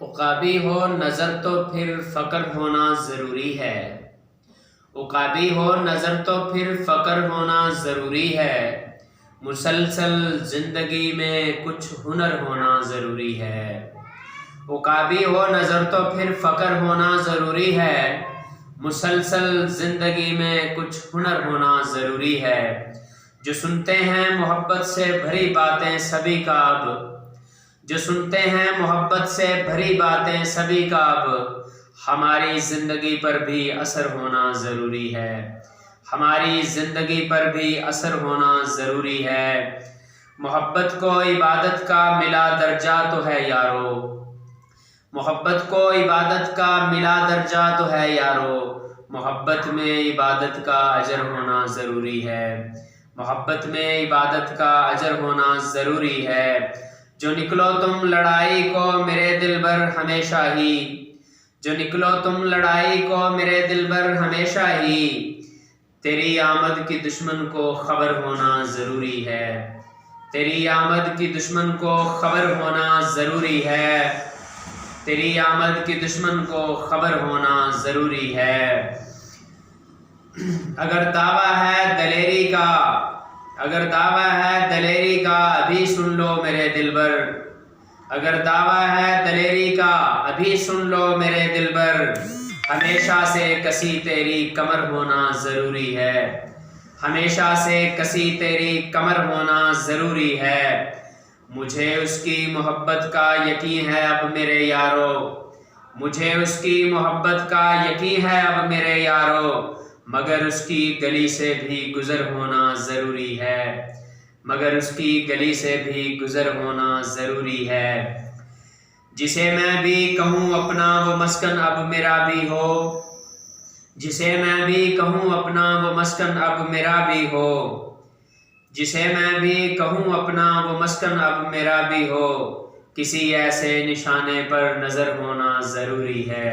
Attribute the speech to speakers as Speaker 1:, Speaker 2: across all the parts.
Speaker 1: उकाबी हो नज़र तो फिर फ़क्र होना ज़रूरी है। उकाबी हो नज़र तो फिर फ़क्र होना ज़रूरी है। मुसलसल ज़िंदगी में कुछ हुनर होना ज़रूरी है। उकाबी हो नज़र तो फिर फ़क्र होना ज़रूरी है। मुसलसल ज़िंदगी में कुछ हुनर होना ज़रूरी है। जो सुनते हैं मोहब्बत से भरी बातें सभी का अब, जो सुनते हैं मोहब्बत से भरी बातें सभी का अब, हमारी ज़िंदगी पर भी असर होना ज़रूरी है। हमारी ज़िंदगी पर भी असर होना ज़रूरी है। मोहब्बत को इबादत का मिला दर्जा तो है यारो। मोहब्बत को इबादत का मिला दर्जा तो है यारो। मोहब्बत में इबादत का अजर होना ज़रूरी है। मोहब्बत में इबादत का अजर होना ज़रूरी है। जो निकलो तुम लड़ाई को मेरे दिलबर हमेशा ही, जो निकलो तुम लड़ाई को मेरे दिलबर हमेशा ही, तेरी आमद की दुश्मन को खबर होना ज़रूरी है। तेरी आमद की दुश्मन को खबर होना ज़रूरी है। तेरी आमद की दुश्मन को खबर होना ज़रूरी है। अगर दावा है दलेरी का, अगर दावा है दलेरी का अभी सुन लो मेरे दिलबर। अगर दावा है दलेरी का अभी सुन लो मेरे दिलबर। हमेशा से कसी तेरी कमर होना ज़रूरी है। हमेशा से कसी तेरी कमर होना ज़रूरी है। मुझे उसकी मोहब्बत का यकीन है अब मेरे यारो। मुझे उसकी मोहब्बत का यकीन है अब मेरे यारो। मगर उसकी गली से भी गुज़र होना ज़रूरी है। मगर उसकी गली से भी गुज़र होना ज़रूरी है। जिसे मैं भी कहूँ अपना वो मस्कन अब मेरा भी हो। जिसे मैं भी कहूँ अपना वो मस्कन अब मेरा भी हो। जिसे मैं भी कहूँ अपना वो मस्कन अब मेरा भी हो। किसी ऐसे निशाने पर नज़र होना ज़रूरी है।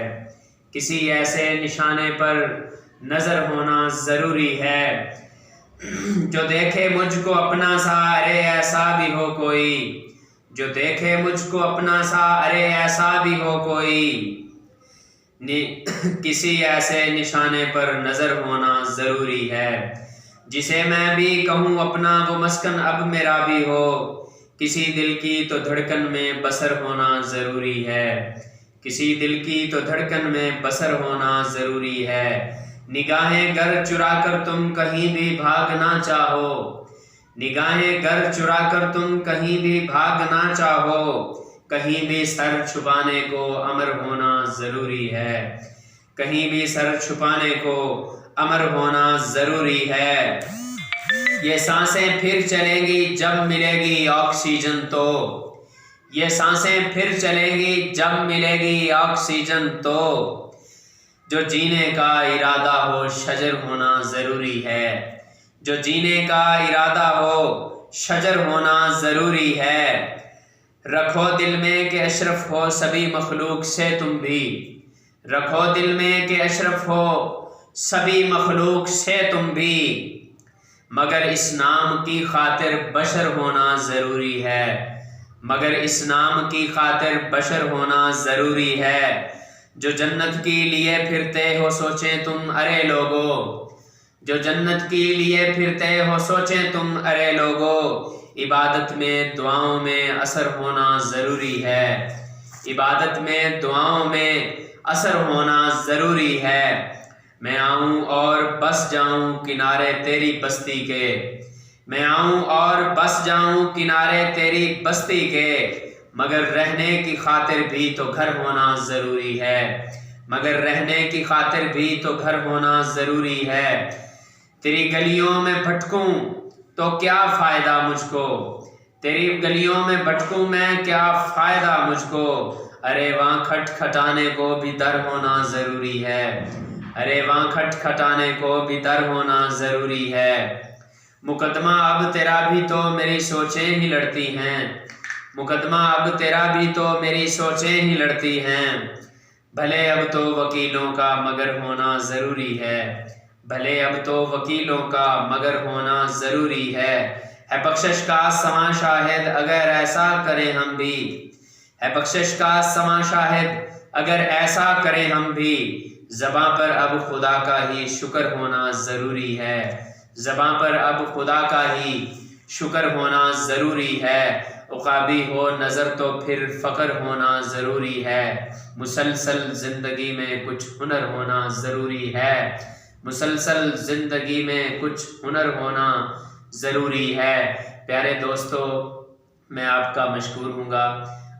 Speaker 1: किसी ऐसे निशाने पर नज़र होना ज़रूरी है। जो देखे मुझको अपना सा अरे ऐसा भी हो कोई। जो देखे मुझको अपना सा अरे ऐसा भी हो कोई। किसी ऐसे निशाने पर नज़र होना ज़रूरी है। जिसे मैं भी कहूँ अपना वो मस्कन अब मेरा भी हो। किसी दिल की तो धड़कन में बसर होना ज़रूरी है। किसी दिल की तो धड़कन में बसर होना ज़रूरी है। निगाहें गर चुरा कर तुम कहीं भी भागना चाहो। निगाहें गर चुरा कर तुम कहीं भी भागना चाहो। कहीं भी सर छुपाने को अमर होना ज़रूरी है। कहीं भी सर छुपाने को अमर होना ज़रूरी है। ये सांसें फिर चलेंगी जब मिलेगी ऑक्सीजन तो। ये सांसें फिर चलेंगी जब मिलेगी ऑक्सीजन तो। जो जीने का इरादा हो शजर होना ज़रूरी है। जो जीने का इरादा हो शजर होना ज़रूरी है। रखो दिल में कि अशरफ हो सभी मखलूक से तुम भी। रखो दिल में कि अशरफ हो सभी मखलूक से तुम भी। मगर इस नाम की खातिर बशर होना ज़रूरी है। मगर इस नाम की खातिर बशर होना ज़रूरी है। जो जन्नत के लिए फिरते हो सोचें तुम अरे लोगो। जो जन्नत के लिए फिरते हो सोचें तुम अरे लोगो। इबादत में दुआओं में असर होना ज़रूरी है। इबादत में दुआओं में असर होना ज़रूरी है। मैं आऊँ और बस जाऊँ किनारे तेरी बस्ती के। मैं आऊँ और बस जाऊँ किनारे तेरी बस्ती के। मगर रहने की खातिर भी तो घर होना ज़रूरी है। मगर रहने की खातिर भी तो घर होना ज़रूरी है। तेरी गलियों में भटकूं तो क्या फ़ायदा मुझको। तेरी गलियों में भटकूं मैं क्या फ़ायदा मुझको। अरे वहाँ खटखटाने को भी दर होना ज़रूरी है। अरे वहाँ खटखटाने को भी दर होना ज़रूरी है। मुकदमा अब तेरा भी तो मेरी सोचें ही लड़ती हैं। मुकदमा अब तेरा भी तो मेरी सोचें ही लड़ती हैं। भले अब तो वकीलों का मगर होना ज़रूरी है। भले अब तो वकीलों का मगर होना ज़रूरी है बख्शिश का समा शाहिद अगर ऐसा करें हम भी। है बख्शिश का समा शाहिद अगर ऐसा करें हम भी, ज़बां पर अब खुदा का ही शुक्र होना ज़रूरी है। ज़बां पर अब खुदा का ही शुक्र होना ज़रूरी है। उकाबी हो नज़र तो फिर फ़ख्र होना ज़रूरी है। मुसलसल ज़िंदगी में कुछ हुनर होना ज़रूरी है। मुसलसल ज़िंदगी में कुछ हुनर होना ज़रूरी है। प्यारे दोस्तों, मैं आपका मशकूर हूँगा।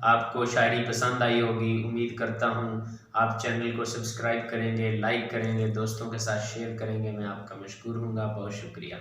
Speaker 1: आपको शायरी पसंद आई होगी, उम्मीद करता हूँ। आप चैनल को सब्सक्राइब करेंगे, लाइक करेंगे, दोस्तों के साथ शेयर करेंगे। मैं आपका मशकूर हूँगा। बहुत शुक्रिया।